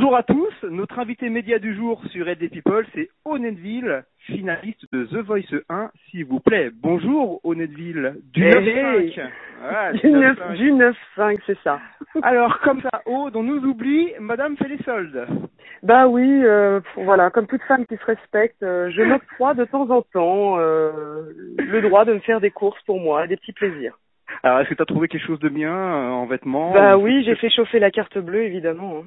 Bonjour à tous, notre invité média du jour sur Red Day People, c'est Honnêteville, finaliste de The Voice 1, s'il vous plaît. Bonjour Honnêteville, du 9-5. Voilà, du 9-5, c'est ça. Alors, comme ça, Aude, on nous oublie, Madame fait les soldes. Bah oui, voilà, comme toute femme qui se respecte, je m'octroie de temps en temps le droit de me faire des courses pour moi, des petits plaisirs. Alors, est-ce que tu as trouvé quelque chose de bien en vêtements? Bah oui, j'ai fait chauffer la carte bleue, évidemment.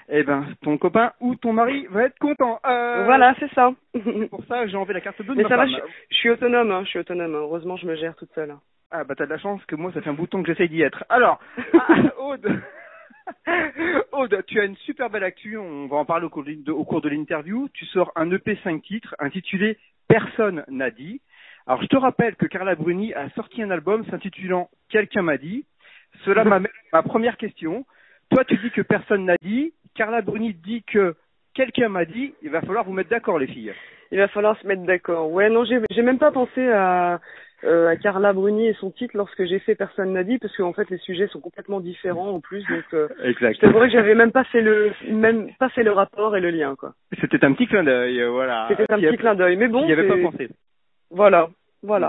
Eh ben, ton copain ou ton mari va être content. Voilà, c'est ça. C'est pour ça que j'ai enlevé la carte bleue de Mais ma ça va, femme. je suis autonome, Heureusement, je me gère toute seule. Ah bah t'as de la chance que moi ça fait un bouton que j'essaye d'y être. Alors, Aude, Aude, tu as une super belle actu, on va en parler au cours de l'interview. Tu sors un EP 5 titres intitulé Personne n'a dit. Alors je te rappelle que Carla Bruni a sorti un album s'intitulant Quelqu'un m'a dit. Cela m'amène à ma première question. Toi tu dis que personne n'a dit, Carla Bruni dit que quelqu'un m'a dit, il va falloir vous mettre d'accord les filles. Il va falloir se mettre d'accord. Ouais, non, j'ai même pas pensé à Carla Bruni et son titre lorsque j'ai fait Personne n'a dit, parce qu'en fait les sujets sont complètement différents en plus, donc exact. Je t'avouerais que j'avais même pas fait le rapport et le lien, quoi. C'était un petit clin d'œil, voilà. C'était un petit clin d'œil, mais bon. J'y avais pas pensé. Voilà.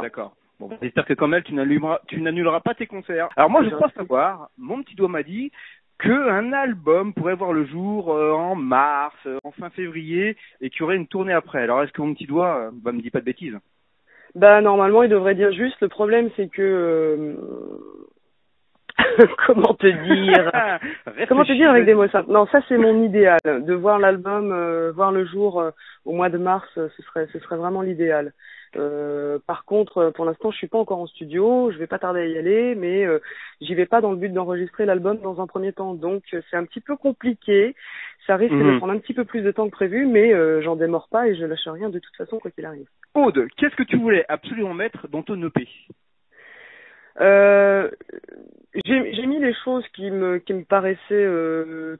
D'accord. Bon, j'espère que comme elle, tu n'annuleras pas tes concerts. Alors moi, je crois savoir, mon petit doigt m'a dit qu'un album pourrait voir le jour en mars, en fin février, et qu'il y aurait une tournée après. Alors est-ce que mon petit doigt me dit pas de bêtises? Bah normalement, il devrait dire juste. Le problème, c'est que comment te dire avec des mots simples. Non, ça c'est mon idéal. De voir l'album voir le jour au mois de mars, ce serait vraiment l'idéal. Par contre, pour l'instant, je suis pas encore en studio, je vais pas tarder à y aller, mais j'y vais pas dans le but d'enregistrer l'album dans un premier temps. Donc c'est un petit peu compliqué. Ça risque de prendre un petit peu plus de temps que prévu, mais j'en démords pas et je lâche rien de toute façon quoi qu'il arrive. Aude, qu'est-ce que tu voulais absolument mettre dans ton EP? J'ai mis les choses qui me paraissaient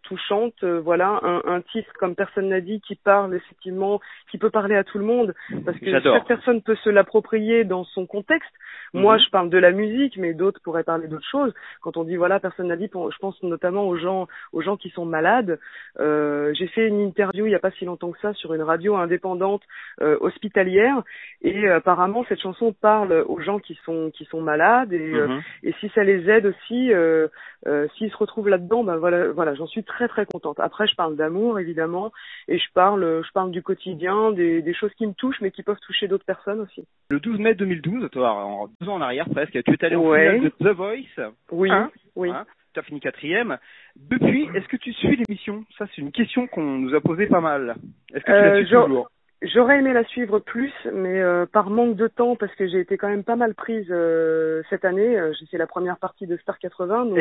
touchantes. Voilà, un titre comme Personne n'a dit qui parle effectivement, qui peut parler à tout le monde, parce que chaque personne peut se l'approprier dans son contexte. Moi, je parle de la musique, mais d'autres pourraient parler d'autres choses. Quand on dit voilà, Personne n'a dit, je pense notamment aux gens qui sont malades. J'ai fait une interview il y a pas si longtemps que ça sur une radio indépendante hospitalière, et apparemment cette chanson parle aux gens qui sont malades, et si ça les aide aussi, s'ils se retrouvent là-dedans, ben voilà, j'en suis très très contente. Après, je parle d'amour évidemment, et je parle du quotidien, des choses qui me touchent, mais qui peuvent toucher d'autres personnes aussi. Le 12 mai 2012, toi, en 2 ans en arrière presque, tu es allé en finale de The Voice. Oui, oui. Tu as fini 4e. Depuis, est-ce que tu suis l'émission? Ça, c'est une question qu'on nous a posée pas mal. Est-ce que tu la suis toujours? J'aurais aimé la suivre plus, mais par manque de temps, parce que j'ai été quand même pas mal prise cette année. J'ai fait la première partie de Star 80, donc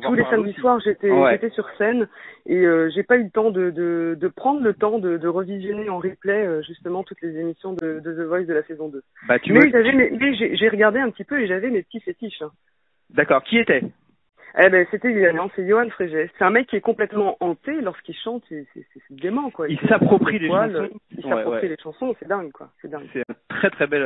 tous les samedis soirs j'étais sur scène, et j'ai pas eu le temps de prendre le temps de revisionner en replay justement toutes les émissions de The Voice de la saison 2. Mais j'ai regardé un petit peu et j'avais mes petits fétiches. Hein. D'accord. Qui était? Eh ben, c'était évidemment, c'est Johan Frégé. C'est un mec qui est complètement hanté lorsqu'il chante, c'est dément, quoi. Il s'approprie les chansons. Il s'approprie les chansons, c'est dingue, quoi. C'est dingue. C'est un très bel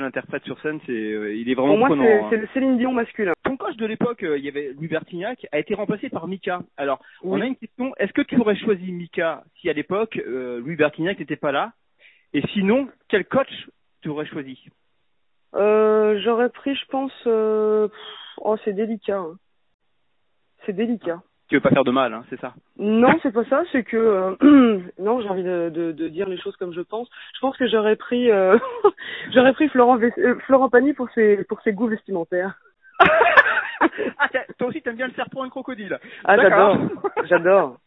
interprète sur scène, il est vraiment prenant. Pour moi, c'est hein. le Céline Dion masculin. Ton coach de l'époque, il y avait Louis Bertignac, a été remplacé par Mika. Alors, on a une question, est-ce que tu aurais choisi Mika si à l'époque, Louis Bertignac n'était pas là? Et sinon, quel coach tu aurais choisi? J'aurais pris, je pense, c'est délicat. Hein. C'est délicat. Tu veux pas faire de mal, hein, c'est ça? Non, c'est pas ça, c'est que non, j'ai envie de dire les choses comme je pense. Je pense que j'aurais pris Florent Pagny pour ses goûts vestimentaires. Toi aussi t'aimes bien le serpent et le crocodile. Ah, j'adore.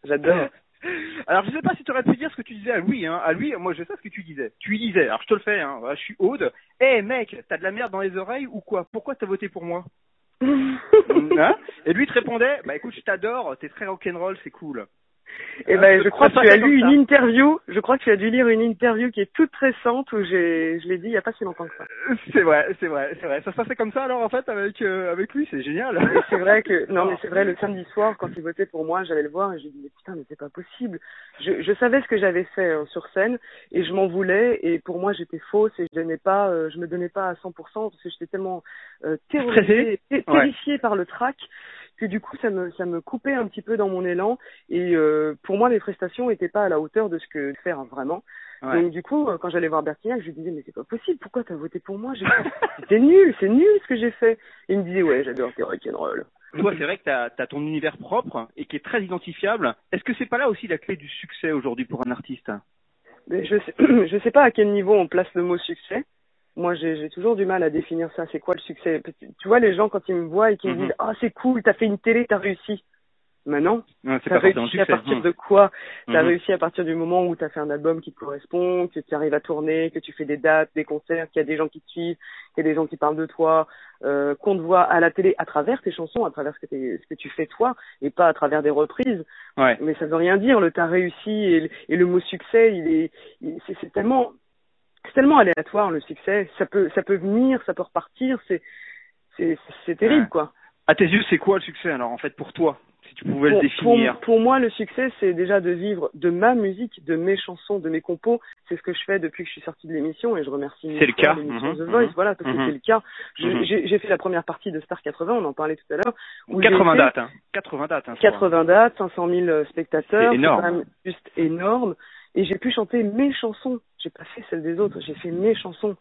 Alors je sais pas si tu aurais pu dire ce que tu disais à Louis, hein. À Louis, moi je sais ce que tu disais. Tu lui disais, alors je te le fais, hein. Voilà, je suis Aude. Mec, t'as de la merde dans les oreilles ou quoi? Pourquoi t'as voté pour moi? Hein? Et lui te répondait, bah écoute, je t'adore, t'es très rock'n'roll, c'est cool. Et ben, je crois que tu as lu une interview. Je crois que tu as dû lire une interview qui est toute récente où je l'ai dit il y a pas si longtemps que ça. C'est vrai. Ça se passait comme ça alors en fait avec lui, c'est génial. Et c'est vrai que c'est vrai, le samedi soir quand il votait pour moi, j'allais le voir et je lui disais putain, mais c'est pas possible. Je savais ce que j'avais fait sur scène et je m'en voulais, et pour moi j'étais fausse et je me donnais pas à 100% parce que j'étais tellement terrifiée par le trac que du coup ça me coupait un petit peu dans mon élan et pour moi mes prestations étaient pas à la hauteur de ce que faire vraiment. Ouais. Donc du coup quand j'allais voir Bertignac, je lui disais mais c'est pas possible, pourquoi t'as voté pour moi? C'était nul, c'est nul ce que j'ai fait. Et il me disait ouais, j'adore tes rock'n'roll. Toi, c'est vrai que t'as ton univers propre et qui est très identifiable. Est-ce que c'est pas là aussi la clé du succès aujourd'hui pour un artiste? Mais je sais pas à quel niveau on place le mot succès. Moi, j'ai toujours du mal à définir ça. C'est quoi le succès? Tu vois, les gens, quand ils me voient et qu'ils me disent « Ah, c'est cool, t'as fait une télé, t'as réussi. » Mais non. T'as réussi à partir de quoi? T'as réussi à partir du moment où t'as fait un album qui te correspond, que tu arrives à tourner, que tu fais des dates, des concerts, qu'il y a des gens qui te suivent, qu'il y a des gens qui parlent de toi, qu'on te voit à la télé à travers tes chansons, à travers ce que tu fais toi, et pas à travers des reprises. Ouais. Mais ça veut rien dire. Le t'as réussi et le mot succès, c'est tellement aléatoire, le succès. Ça peut venir, ça peut repartir. C'est terrible, quoi. À tes yeux, c'est quoi le succès, alors, en fait, pour toi? Si tu pouvais le définir. Pour moi, le succès, c'est déjà de vivre de ma musique, de mes chansons, de mes compos. C'est ce que je fais depuis que je suis sortie de l'émission et je remercie l'émission The Voice, voilà, parce que c'est le cas. J'ai fait la première partie de Star 80, on en parlait tout à l'heure. 80 dates, hein. 80 dates, hein. 80 dates, 500 000 spectateurs. C'est énorme. C'est quand même juste énorme. Et j'ai pu chanter mes chansons. J'ai pas fait celles des autres, j'ai fait mes chansons.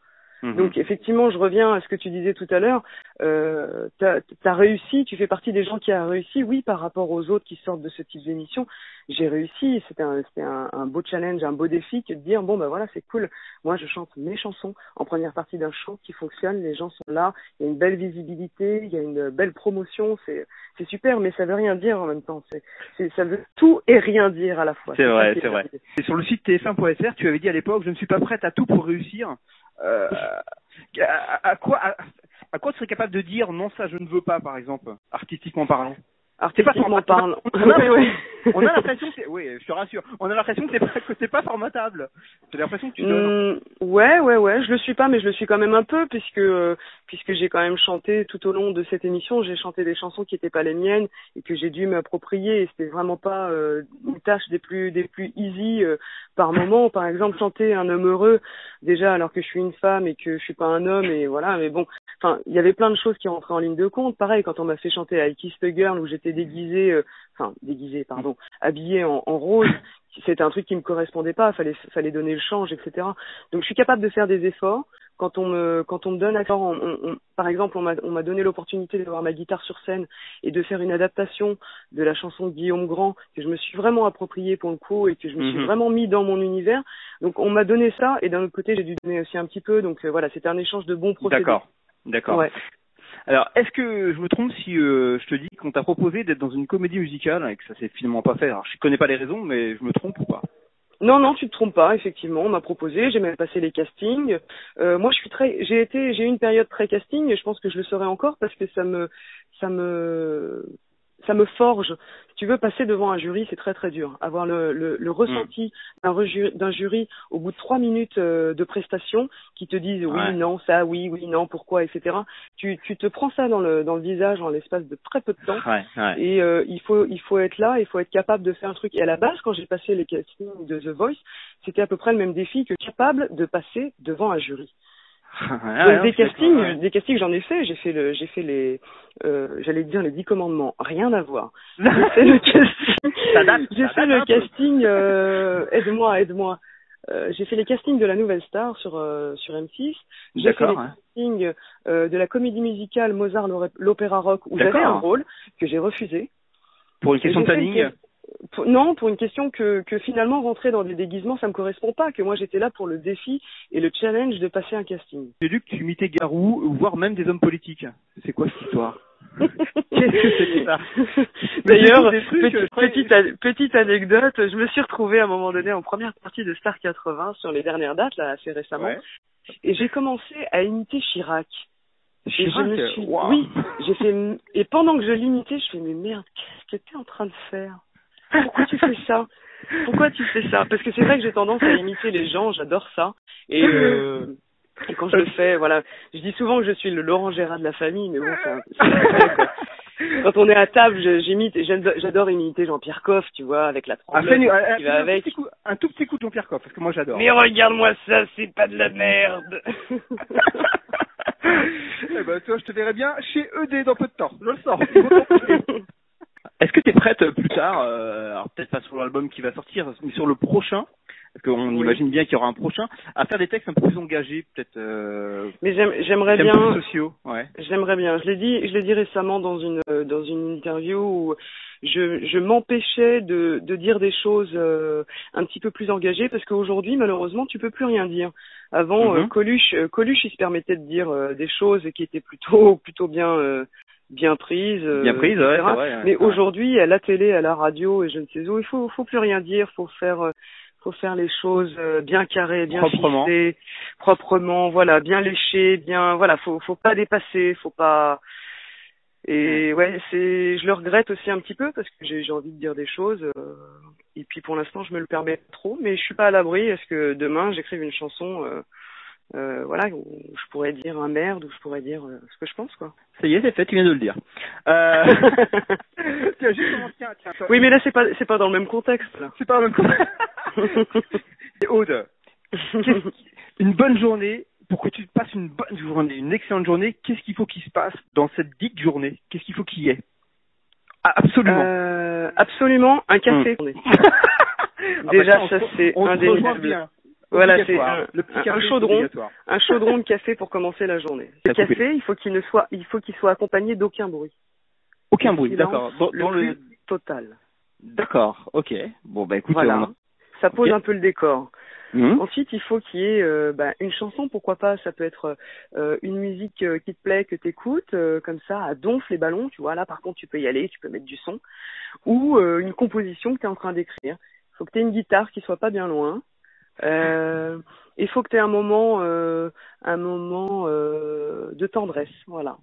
Donc effectivement, je reviens à ce que tu disais tout à l'heure. T'as réussi, tu fais partie des gens qui a réussi, oui, par rapport aux autres qui sortent de ce type d'émission. J'ai réussi, c'était un beau challenge, un beau défi que de dire bon ben voilà, c'est cool. Moi, je chante mes chansons en première partie d'un show qui fonctionne, les gens sont là, il y a une belle visibilité, il y a une belle promotion, c'est super, mais ça veut rien dire en même temps. Ça veut tout et rien dire à la fois. C'est vrai. Et sur le site tf1.fr, tu avais dit à l'époque, je ne suis pas prête à tout pour réussir. À quoi tu serais capable de dire non, ça je ne veux pas, par exemple, artistiquement parlant? Artistiquement parlant. On a l'impression que oui, je te rassure, on a l'impression que c'est pas formatable. J'ai l'impression que tu donnes. Ouais, je le suis pas, mais je le suis quand même un peu, puisque j'ai quand même chanté tout au long de cette émission, j'ai chanté des chansons qui étaient pas les miennes et que j'ai dû m'approprier, et c'était vraiment pas une tâche des plus easy par moment. Par exemple, chanter un homme heureux, déjà alors que je suis une femme et que je suis pas un homme, et voilà, mais bon, enfin, il y avait plein de choses qui rentraient en ligne de compte. Pareil, quand on m'a fait chanter I Kissed a Girl, où j'étais habillée en rose, c'était un truc qui me correspondait pas, fallait donner le change, etc. Donc je suis capable de faire des efforts. Quand on me donne accord, par exemple, on m'a donné l'opportunité d'avoir ma guitare sur scène et de faire une adaptation de la chanson de Guillaume Grand, que je me suis vraiment appropriée pour le coup et que je me suis vraiment mis dans mon univers. Donc on m'a donné ça, et d'un autre côté j'ai dû donner aussi un petit peu. Donc voilà, c'était un échange de bons procédés. D'accord. Ouais. Alors, est-ce que je me trompe si je te dis qu'on t'a proposé d'être dans une comédie musicale et que ça s'est finalement pas fait? Alors, je connais pas les raisons, mais je me trompe ou pas? Non, tu te trompes pas, effectivement, on m'a proposé, j'ai même passé les castings. Moi, j'ai eu une période très casting, et je pense que je le serai encore parce que ça me forge. Si tu veux passer devant un jury, c'est très très dur. Avoir le ressenti d'un jury au bout de 3 minutes de prestation qui te disent oui, non, ça, oui, non, pourquoi, etc. Tu te prends ça dans le visage en l'espace de très peu de temps. Et il faut être là, il faut être capable de faire un truc. Et à la base, quand j'ai passé les castings de The Voice, c'était à peu près le même défi que capable de passer devant un jury. Donc des castings, j'en ai fait. J'ai fait les, j'allais dire les 10 commandements. Rien à voir. J'ai fait le casting. Aide-moi. J'ai fait les castings de la Nouvelle Star sur M6. J'ai fait les castings de la comédie musicale Mozart l'Opéra Rock, où j'avais un rôle que j'ai refusé. Pour une question de planning. Non, pour une question que finalement rentrer dans des déguisements, ça me correspond pas, que moi j'étais là pour le défi et le challenge de passer un casting. J'ai lu que tu imitais Garou, voire même des hommes politiques. C'est quoi cette histoire? Qu'est-ce que c'est ça? D'ailleurs, petite anecdote, je me suis retrouvée à un moment donné en première partie de Star 80 sur les dernières dates, là, assez récemment, et j'ai commencé à imiter Chirac. Oui, j'ai fait, et pendant que je l'imitais, je fais mais merde, qu'est-ce que t'es en train de faire? Pourquoi tu fais ça? Parce que c'est vrai que j'ai tendance à imiter les gens, j'adore ça. Et quand je le fais, voilà, je dis souvent que je suis le Laurent Gérard de la famille, mais bon, c'est vrai, quoi. Quand on est à table, j'adore imiter Jean-Pierre Coff, tu vois, avec la trompette qui va avec. Un tout petit coup de Jean-Pierre Coff, parce que moi j'adore. Mais regarde-moi ça, c'est pas de la merde. Eh ben, toi, je te verrai bien chez ED dans peu de temps. Je le sens. Est-ce que tu es prête plus tard, alors peut-être pas sur l'album qui va sortir, mais sur le prochain, parce qu'on imagine bien qu'il y aura un prochain, à faire des textes un peu plus engagés, peut-être. Mais j'aimerais bien. Plus sociaux, ouais. J'aimerais bien. Je l'ai dit récemment dans une interview où je m'empêchais de dire des choses un petit peu plus engagées parce qu'aujourd'hui, malheureusement, tu peux plus rien dire. Avant, Coluche, il se permettait de dire des choses qui étaient plutôt bien prises. Bien prises, ouais, c'est vrai. Ouais, mais aujourd'hui, à la télé, à la radio et je ne sais où, il faut plus rien dire. Faut faire les choses bien carrées, bien fixées, proprement, voilà, bien léchées, bien, voilà, faut pas dépasser, faut pas. Et ouais, je le regrette aussi un petit peu parce que j'ai envie de dire des choses. Et puis pour l'instant, je me le permets pas trop, mais je suis pas à l'abri. Est-ce que demain, j'écrive une chanson, voilà, où je pourrais dire un merde, où je pourrais dire ce que je pense, quoi. Ça y est, c'est fait, tu viens de le dire. Tiens. Oui, mais là, c'est pas dans le même contexte, là. C'est pas dans le même contexte. Et Aude, une bonne journée, pour que tu passes une bonne journée, une excellente journée, qu'est-ce qu'il faut qu'il se passe dans cette dite journée? Qu'est-ce qu'il faut qu'il y ait? Ah, absolument. Absolument, un café. Déjà, ça, c'est indéniable. Voilà, c'est un chaudron de café pour commencer la journée. Le café, il faut qu'il soit accompagné d'aucun bruit. Aucun bruit, d'accord. Dans le total. D'accord, ok. Bon, bah écoute, voilà. Ça pose un peu le décor. Ensuite, il faut qu'il y ait une chanson, pourquoi pas, ça peut être une musique qui te plaît, que t'écoutes, comme ça, à donf les ballons, tu vois, là par contre tu peux y aller, tu peux mettre du son, ou une composition que tu es en train d'écrire. Il faut que tu aies une guitare qui soit pas bien loin. Il faut que tu aies un moment de tendresse, voilà.